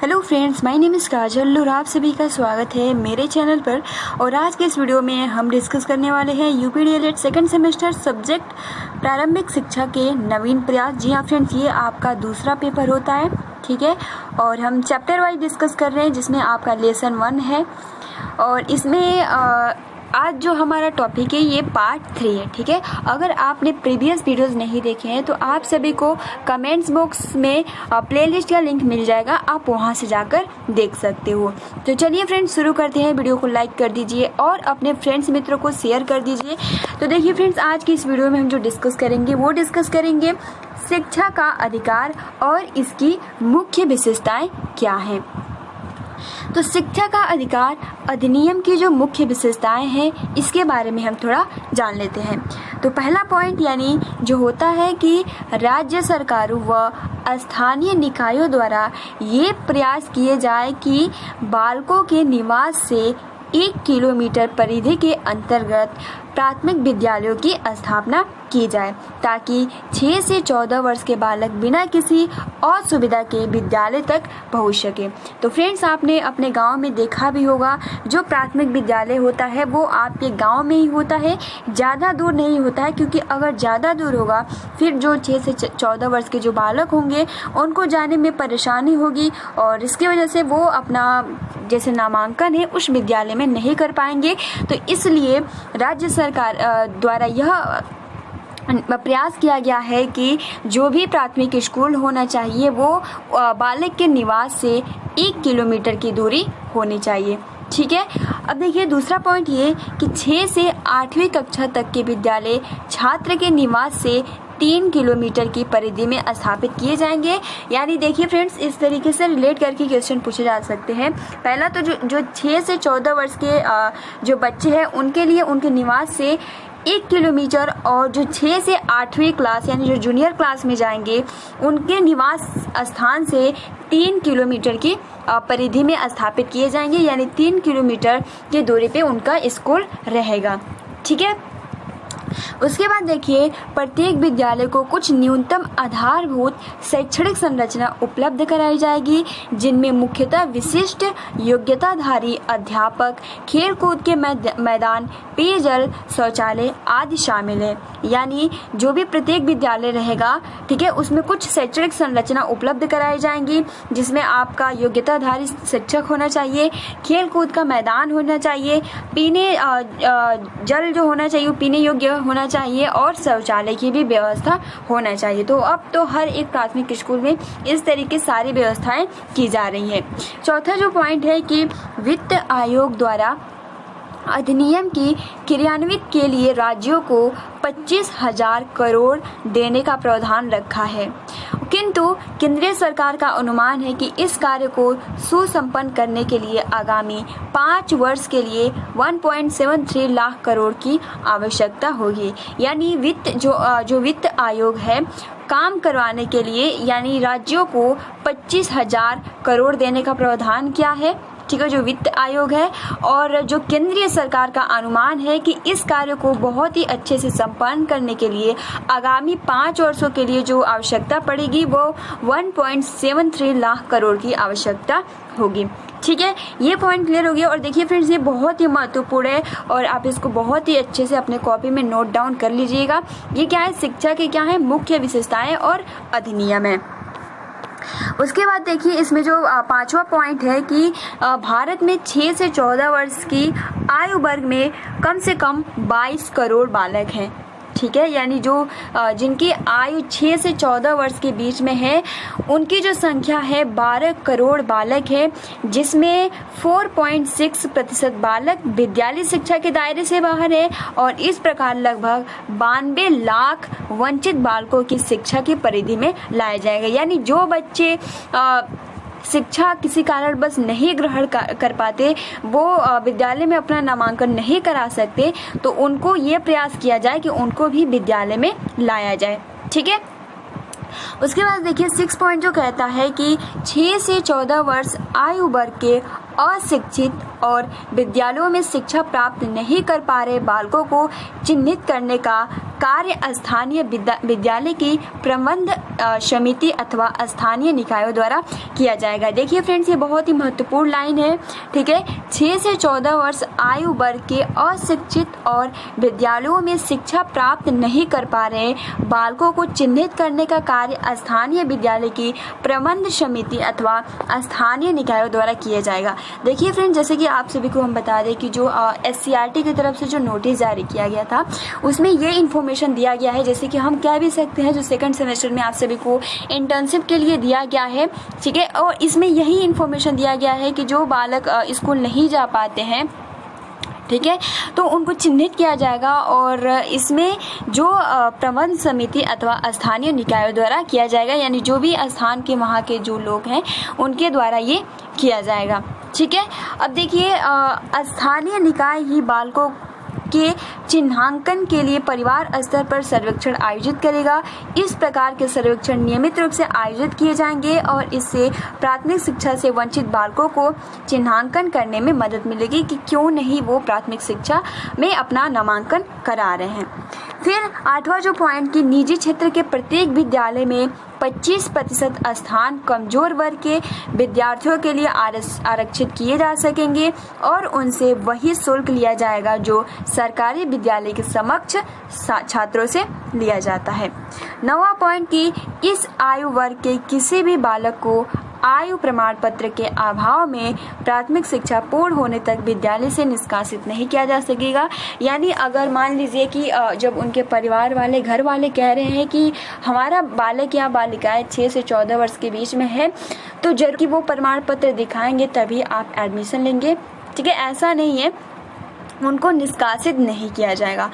Hello friends, my name is Kajal और आप सभी का स्वागत है मेरे चैनल पर। और आज के इस वीडियो में हम डिस्कस करने वाले हैं यूपीडीएलएड सेकंड सेमेस्टर सब्जेक्ट प्रारंभिक शिक्षा के नवीन प्रयास। जी हाँ फ्रेंड्स, ये आपका दूसरा पेपर होता है, ठीक है। और हम चैप्टर वाइज डिस्कस कर रहे हैं जिसमें आपका लेसन 1 है और इसमें आज जो हमारा टॉपिक है ये पार्ट 3 है, ठीक है। अगर आपने प्रीवियस वीडियोस नहीं देखे हैं तो आप सभी को कमेंट्स बॉक्स में प्लेलिस्ट का लिंक मिल जाएगा, आप वहां से जाकर देख सकते हो। तो चलिए फ्रेंड्स शुरू करते हैं। वीडियो को लाइक कर दीजिए और अपने फ्रेंड्स मित्रों को शेयर कर दीजिए। तो देखिए फ्रेंड्स, आज की इस वीडियो में हम जो डिस्कस करेंगे शिक्षा का अधिकार और इसकी मुख्य विशेषताएं क्या हैं। तो शिक्षा का अधिकार अधिनियम की जो मुख्य विशेषताएं हैं इसके बारे में हम थोड़ा जान लेते हैं। तो पहला पॉइंट यानी जो होता है कि राज्य सरकारों व स्थानीय निकायों द्वारा ये प्रयास किए जाए कि बालकों के निवास से 1 किलोमीटर परिधि के अंतर्गत प्राथमिक विद्यालयों की स्थापना की जाए ताकि 6 से 14 वर्ष के बालक बिना किसी असुविधा के विद्यालय तक पहुंच सके। तो फ्रेंड्स, आपने अपने गांव में देखा भी होगा, जो प्राथमिक विद्यालय होता है वो आपके गांव में ही होता है, ज़्यादा दूर नहीं होता है, क्योंकि अगर ज़्यादा दूर होगा फिर जो 6 से 14 वर्ष के जो बालक होंगे उनको जाने में परेशानी होगी और इसकी वजह से वो अपना जैसे नामांकन है उस विद्यालय में नहीं कर पाएंगे। तो इसलिए राज्य सरकार द्वारा यह प्रयास किया गया है कि जो भी प्राथमिक स्कूल होना चाहिए वो बालक के निवास से 1 किलोमीटर की दूरी होनी चाहिए, ठीक है। अब देखिए दूसरा पॉइंट ये कि 6 से 8वीं कक्षा तक के विद्यालय छात्र के निवास से 3 किलोमीटर की परिधि में स्थापित किए जाएंगे। यानी देखिए फ्रेंड्स, इस तरीके से रिलेट करके क्वेश्चन पूछे जा सकते हैं। पहला तो जो 6 से 14 वर्ष के जो बच्चे हैं उनके लिए उनके निवास से 1 किलोमीटर और जो 6 से 8वीं क्लास यानी जो जूनियर क्लास में जाएंगे उनके निवास स्थान से 3 किलोमीटर की परिधि में स्थापित किए जाएंगे, यानी 3 किलोमीटर की दूरी पे उनका स्कूल रहेगा, ठीक है। उसके बाद देखिए प्रत्येक विद्यालय को कुछ न्यूनतम आधारभूत शैक्षणिक संरचना उपलब्ध कराई जाएगी, जिनमें मुख्यतः विशिष्ट योग्यताधारी अध्यापक, खेल कूद के मैदान, पेयजल, शौचालय आदि शामिल है। यानी जो भी प्रत्येक विद्यालय रहेगा, ठीक है, उसमें कुछ शैक्षणिक संरचना उपलब्ध कराई जाएंगी, जिसमें आपका योग्यताधारी शिक्षक होना चाहिए, खेल कूद का मैदान होना चाहिए, पीने जल जो होना चाहिए पीने योग्य होना चाहिए और शौचालय की भी व्यवस्था होना चाहिए। तो अब तो हर एक प्राथमिक स्कूल में इस तरीके सारी व्यवस्थाएं की जा रही हैं। चौथा जो पॉइंट है कि वित्त आयोग द्वारा अधिनियम की क्रियान्वित के लिए राज्यों को 25,000 करोड़ देने का प्रावधान रखा है, किंतु केंद्रीय सरकार का अनुमान है कि इस कार्य को सुसंपन्न करने के लिए आगामी 5 वर्ष के लिए 1.73 लाख करोड़ की आवश्यकता होगी। यानी जो वित्त आयोग है काम करवाने के लिए यानी राज्यों को 25,000 करोड़ देने का प्रावधान किया है, ठीक है, जो वित्त आयोग है। और जो केंद्रीय सरकार का अनुमान है कि इस कार्य को बहुत ही अच्छे से संपन्न करने के लिए आगामी 5 वर्षों के लिए जो आवश्यकता पड़ेगी वो 1.73 लाख करोड़ की आवश्यकता होगी, ठीक है। ये पॉइंट क्लियर हो गया। और देखिए फ्रेंड्स, ये बहुत ही महत्वपूर्ण है और आप इसको बहुत ही अच्छे से अपने कॉपी में नोट डाउन कर लीजिएगा। ये क्या है, शिक्षा के क्या है मुख्य विशेषताएं और अधिनियम है। उसके बाद देखिए इसमें जो 5वां पॉइंट है कि भारत में 6 से 14 वर्ष की आयु वर्ग में कम से कम 22 करोड़ बालक हैं, ठीक है। यानी जो जिनकी आयु 6 से 14 वर्ष के बीच में है उनकी जो संख्या है 12 करोड़ बालक है, जिसमें 4.6% बालक विद्यालय शिक्षा के दायरे से बाहर है और इस प्रकार लगभग 92 लाख वंचित बालकों की शिक्षा की परिधि में लाया जाएगा। यानी जो बच्चे शिक्षा किसी कारणवश नहीं ग्रहण कर पाते, वो विद्यालय में अपना नामांकन नहीं करा सकते, तो उनको ये प्रयास किया जाए कि उनको भी विद्यालय में लाया जाए, ठीक है। उसके बाद देखिए 6 पॉइंट जो कहता है कि 6 से 14 वर्ष आयु वर्ग के अशिक्षित और विद्यालयों में शिक्षा प्राप्त नहीं कर पा रहे बालकों को चिन्हित करने का कार्य स्थानीय विद्यालय की प्रबंध समिति अथवा स्थानीय निकायों द्वारा किया जाएगा। देखिए फ्रेंड्स, ये बहुत ही महत्वपूर्ण लाइन है। ठीक है, 6 से 14 वर्ष आयु वर्ग के अशिक्षित और विद्यालयों में शिक्षा प्राप्त नहीं कर पा रहे बालकों को चिन्हित करने का कार्य स्थानीय विद्यालय की प्रबंध समिति अथवा स्थानीय निकायों द्वारा किया जाएगा। देखिए फ्रेंड्स, जैसे कि आप सभी को हम बता दें कि जो SCRT की तरफ से जो नोटिस जारी किया गया था उसमें ये इन्फॉर्मेशन दिया गया है, जैसे कि हम कह भी सकते हैं जो सेकंड सेमेस्टर में आप सभी को इंटर्नशिप के लिए दिया गया है। ठीक है, और इसमें यही इन्फॉर्मेशन दिया गया है कि जो बालक स्कूल नहीं जा पाते हैं, ठीक है, तो उनको चिन्हित किया जाएगा और इसमें जो प्रबंध समिति अथवा स्थानीय निकायों द्वारा किया जाएगा, यानी जो भी स्थान के वहाँ के जो लोग हैं उनके द्वारा ये किया जाएगा। ठीक है, अब देखिए स्थानीय निकाय ही बालकों के चिन्हांकन के लिए परिवार स्तर पर सर्वेक्षण आयोजित करेगा। इस प्रकार के सर्वेक्षण नियमित रूप से आयोजित किए जाएंगे और इससे प्राथमिक शिक्षा से वंचित बालकों को चिन्हांकन करने में मदद मिलेगी कि क्यों नहीं वो प्राथमिक शिक्षा में अपना नामांकन करा रहे हैं। फिर 8वां जो पॉइंट कि निजी क्षेत्र के प्रत्येक विद्यालय में 25% स्थान कमजोर वर्ग के विद्यार्थियों के लिए आरक्षित किए जा सकेंगे और उनसे वही शुल्क लिया जाएगा जो सरकारी विद्यालय के समक्ष छात्रों से लिया जाता है। 9वां पॉइंट कि इस आयु वर्ग के किसी भी बालक को आयु प्रमाण पत्र के अभाव में प्राथमिक शिक्षा पूर्ण होने तक विद्यालय से निष्कासित नहीं किया जा सकेगा। यानी अगर मान लीजिए कि जब उनके परिवार वाले घर वाले कह रहे हैं कि हमारा बालक या बालिकाएं 6 से 14 वर्ष के बीच में है, तो जरूर कि वो प्रमाण पत्र दिखाएंगे तभी आप एडमिशन लेंगे। ठीक है, ऐसा नहीं है, उनको निष्कासित नहीं किया जाएगा।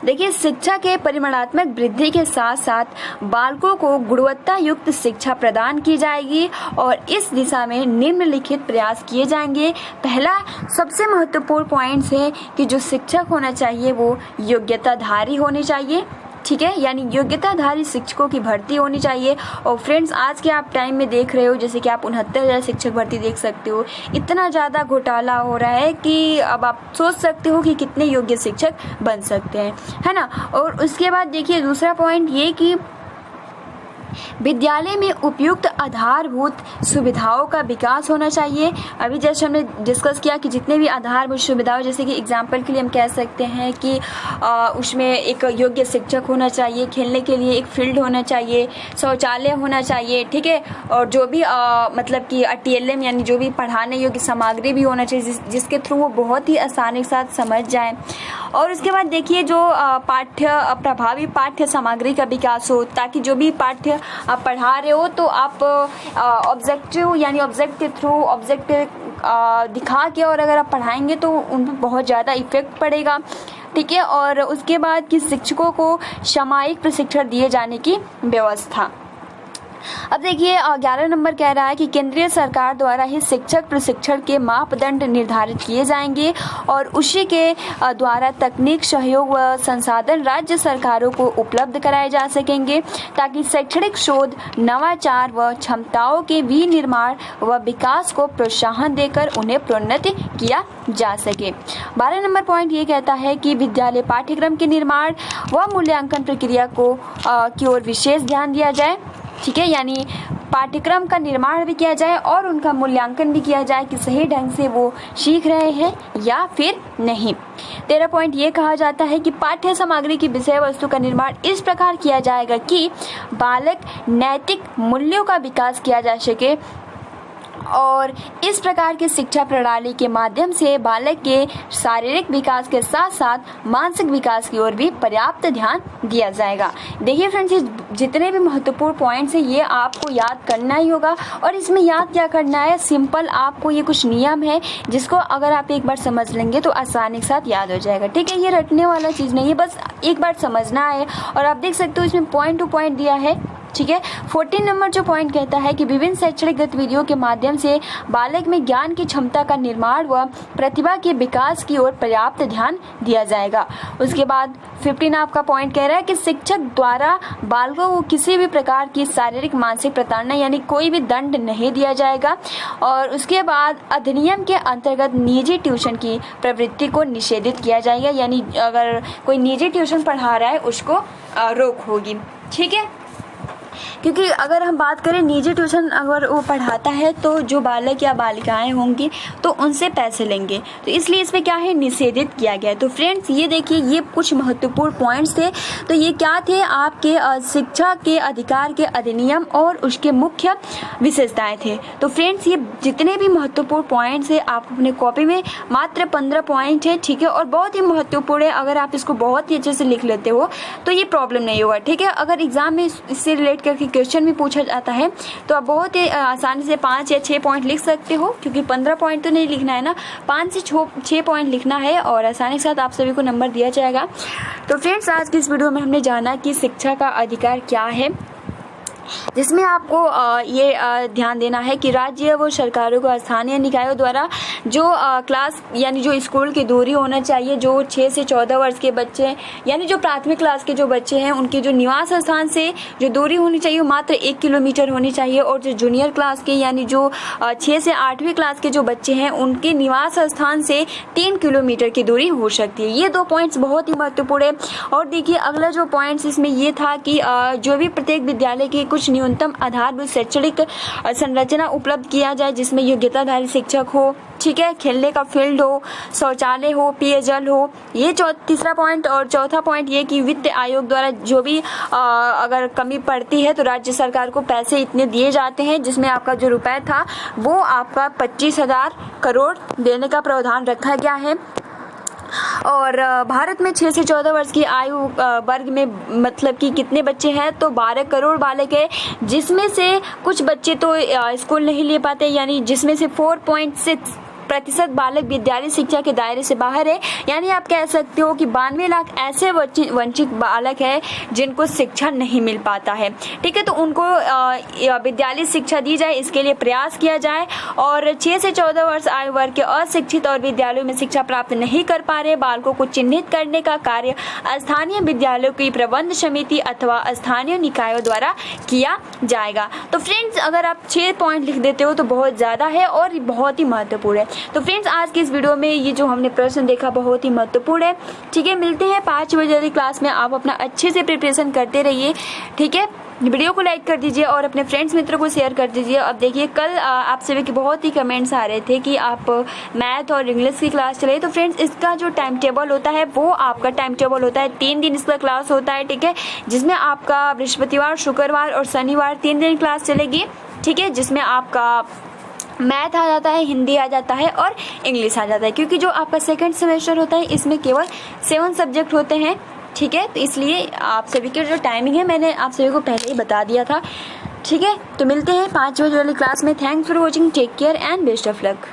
देखिए, शिक्षा के परिमाणात्मक वृद्धि के साथ साथ बालकों को गुणवत्ता युक्त शिक्षा प्रदान की जाएगी और इस दिशा में निम्नलिखित प्रयास किए जाएंगे। पहला सबसे महत्वपूर्ण पॉइंट है कि जो शिक्षक होना चाहिए वो योग्यताधारी होने चाहिए। ठीक है, यानी योग्यताधारी शिक्षकों की भर्ती होनी चाहिए। और फ्रेंड्स, आज के आप टाइम में देख रहे हो जैसे कि आप 69,000 शिक्षक भर्ती देख सकते हो। इतना ज़्यादा घोटाला हो रहा है कि अब आप सोच सकते हो कि कितने योग्य शिक्षक बन सकते हैं, है ना। और उसके बाद देखिए दूसरा पॉइंट ये कि विद्यालय में उपयुक्त आधारभूत सुविधाओं का विकास होना चाहिए। अभी जैसे हमने डिस्कस किया कि जितने भी आधारभूत सुविधाओं, जैसे कि एग्जाम्पल के लिए हम कह सकते हैं कि उसमें एक योग्य शिक्षक होना चाहिए, खेलने के लिए एक फील्ड होना चाहिए, शौचालय होना चाहिए। ठीक है, और जो भी मतलब कि TLM यानी जो भी पढ़ाने योग्य सामग्री भी होना चाहिए जिसके थ्रू वो बहुत ही आसानी के साथ समझ जाए। और उसके बाद देखिए जो प्रभावी पाठ्य सामग्री का विकास हो, ताकि जो भी पाठ्य आप पढ़ा रहे हो तो आप ऑब्जेक्टिव यानी ऑब्जेक्ट के थ्रू ऑब्जेक्ट दिखा के और अगर आप पढ़ाएंगे तो उन पर बहुत ज़्यादा इफेक्ट पड़ेगा। ठीक है, और उसके बाद कि शिक्षकों को सामयिक प्रशिक्षण दिए जाने की व्यवस्था। अब देखिए 11 नंबर कह रहा है कि केंद्रीय सरकार द्वारा ही शिक्षक प्रशिक्षण के मापदंड निर्धारित किए जाएंगे और उसी के द्वारा तकनीक सहयोग व संसाधन राज्य सरकारों को उपलब्ध कराए जा सकेंगे ताकि शैक्षणिक शोध, नवाचार व क्षमताओं के विनिर्माण व विकास को प्रोत्साहन देकर उन्हें प्रोन्नत किया जा सके। 12 नंबर पॉइंट ये कहता है कि विद्यालय पाठ्यक्रम के निर्माण व मूल्यांकन प्रक्रिया की ओर विशेष ध्यान दिया जाए। ठीक है, यानी पाठ्यक्रम का निर्माण भी किया जाए और उनका मूल्यांकन भी किया जाए कि सही ढंग से वो सीख रहे हैं या फिर नहीं। 13 पॉइंट ये कहा जाता है कि पाठ्य सामग्री की विषय वस्तु का निर्माण इस प्रकार किया जाएगा कि बालक नैतिक मूल्यों का विकास किया जा सके और इस प्रकार की शिक्षा प्रणाली के माध्यम से बालक के शारीरिक विकास के साथ साथ मानसिक विकास की ओर भी पर्याप्त ध्यान दिया जाएगा। देखिए फ्रेंड्स, जितने भी महत्वपूर्ण पॉइंट्स हैं ये आपको याद करना ही होगा और इसमें याद क्या करना है, सिंपल आपको ये कुछ नियम है जिसको अगर आप एक बार समझ लेंगे तो आसानी के साथ याद हो जाएगा। ठीक है, ये रटने वाला चीज़ नहीं है, बस एक बार समझना है। और आप देख सकते हो इसमें पॉइंट टू पॉइंट दिया है ठीक है। 14 नंबर जो पॉइंट कहता है कि विभिन्न शैक्षणिक गतिविधियों के माध्यम से बालक में ज्ञान की क्षमता का निर्माण व प्रतिभा के विकास की ओर पर्याप्त ध्यान दिया जाएगा। उसके बाद 15 आपका पॉइंट कह रहा है कि शिक्षक द्वारा बालकों को किसी भी प्रकार की शारीरिक मानसिक प्रताड़ना यानी कोई भी दंड नहीं दिया जाएगा। और उसके बाद अधिनियम के अंतर्गत निजी ट्यूशन की प्रवृत्ति को निषेधित किया जाएगा, यानी अगर कोई निजी ट्यूशन पढ़ा रहा है उसको रोक होगी। ठीक है, क्योंकि अगर हम बात करें निजी ट्यूशन अगर वो पढ़ाता है तो जो बालक या बालिकाएं होंगी तो उनसे पैसे लेंगे, तो इसलिए इसमें क्या है, निषेधित किया गया है। तो फ्रेंड्स ये देखिए, ये कुछ महत्वपूर्ण पॉइंट्स थे। तो ये क्या थे, आपके शिक्षा के अधिकार के अधिनियम और उसके मुख्य विशेषताएं थे। तो फ्रेंड्स ये जितने भी महत्वपूर्ण पॉइंट्स है आप अपने कॉपी में मात्र 15 पॉइंट है, ठीक है, और बहुत ही महत्वपूर्ण है। अगर आप इसको बहुत ही अच्छे से लिख लेते हो तो ये प्रॉब्लम नहीं होगा। ठीक है, अगर एग्जाम में इससे रिलेट करके क्वेश्चन भी पूछा जाता है तो आप बहुत ही आसानी से 5 या 6 पॉइंट लिख सकते हो, क्योंकि 15 पॉइंट तो नहीं लिखना है ना, 5 से 6 पॉइंट लिखना है और आसानी के साथ आप सभी को नंबर दिया जाएगा। तो फ्रेंड्स आज की इस वीडियो में हमने जाना कि शिक्षा का अधिकार क्या है, जिसमें आपको ये ध्यान देना है कि राज्य व सरकारों को स्थानीय निकायों द्वारा जो क्लास यानी जो स्कूल की दूरी होना चाहिए, जो 6 से 14 वर्ष के बच्चे यानी जो प्राथमिक क्लास के जो बच्चे हैं उनकी जो निवास स्थान से जो दूरी होनी चाहिए मात्र 1 किलोमीटर होनी चाहिए, और जो जूनियर क्लास के यानी जो 6 से 8वीं क्लास के जो बच्चे हैं उनके निवास स्थान से 3 किलोमीटर की दूरी हो सकती है। ये 2 पॉइंट्स बहुत ही महत्वपूर्ण है। और देखिए अगला जो पॉइंट्स इसमें ये था कि जो भी प्रत्येक विद्यालय के कुछ न्यूनतम आधारभूत शैक्षणिक संरचना उपलब्ध किया जाए, जिसमें योग्यताधारी शिक्षक हो, ठीक है, खेलने का फील्ड हो, शौचालय हो, पेयजल हो। ये तीसरा पॉइंट। और चौथा पॉइंट ये कि वित्त आयोग द्वारा जो भी अगर कमी पड़ती है तो राज्य सरकार को पैसे इतने दिए जाते हैं, जिसमें आपका जो रुपए था वो आपका 25,000 करोड़ देने का प्रावधान रखा गया है। और भारत में 6 से 14 वर्ष की आयु वर्ग में मतलब कि कितने बच्चे हैं, तो 12 करोड़ बालक है, जिसमें से कुछ बच्चे तो स्कूल नहीं ले पाते, यानी जिसमें से 4.6% बालक विद्यालय शिक्षा के दायरे से बाहर है। यानी आप कह सकते हो कि 92 लाख ऐसे वंचित बालक है जिनको शिक्षा नहीं मिल पाता है। ठीक है, तो उनको विद्यालय शिक्षा दी जाए, इसके लिए प्रयास किया जाए। और 6 से 14 वर्ष आयु वर्ग के अशिक्षित और विद्यालयों में शिक्षा प्राप्त नहीं कर पा रहे बालकों को चिन्हित करने का कार्य स्थानीय विद्यालयों की प्रबंध समिति अथवा स्थानीय निकायों द्वारा किया जाएगा। तो फ्रेंड्स अगर आप 6 पॉइंट लिख देते हो तो बहुत ज्यादा है और बहुत ही महत्वपूर्ण है। तो फ्रेंड्स आज की इस वीडियो में ये जो हमने प्रश्न देखा बहुत ही महत्वपूर्ण है। ठीक है, मिलते हैं 5 बजे वाली क्लास में। आप अपना अच्छे से प्रिपरेशन करते रहिए। ठीक है, वीडियो को लाइक कर दीजिए और अपने फ्रेंड्स मित्रों को शेयर कर दीजिए। अब देखिए कल आप सभी के बहुत ही कमेंट्स आ रहे थे कि आप मैथ और इंग्लिश की क्लास चले, तो फ्रेंड्स इसका जो टाइम टेबल होता है वो आपका टाइम टेबल होता है 3 दिन इसका क्लास होता है। ठीक है, जिसमें आपका बृहस्पतिवार, शुक्रवार और शनिवार 3 दिन क्लास चलेगी। ठीक है, जिसमें आपका मैथ आ जाता है, हिंदी आ जाता है और इंग्लिश आ जाता है, क्योंकि जो आपका सेकंड सेमेस्टर होता है इसमें केवल 7 सब्जेक्ट होते हैं। ठीक है, तो इसलिए आप सभी की जो टाइमिंग है मैंने आप सभी को पहले ही बता दिया था। ठीक है, तो मिलते हैं 5 बजे वाली क्लास में। Thanks for watching, take care and best of luck.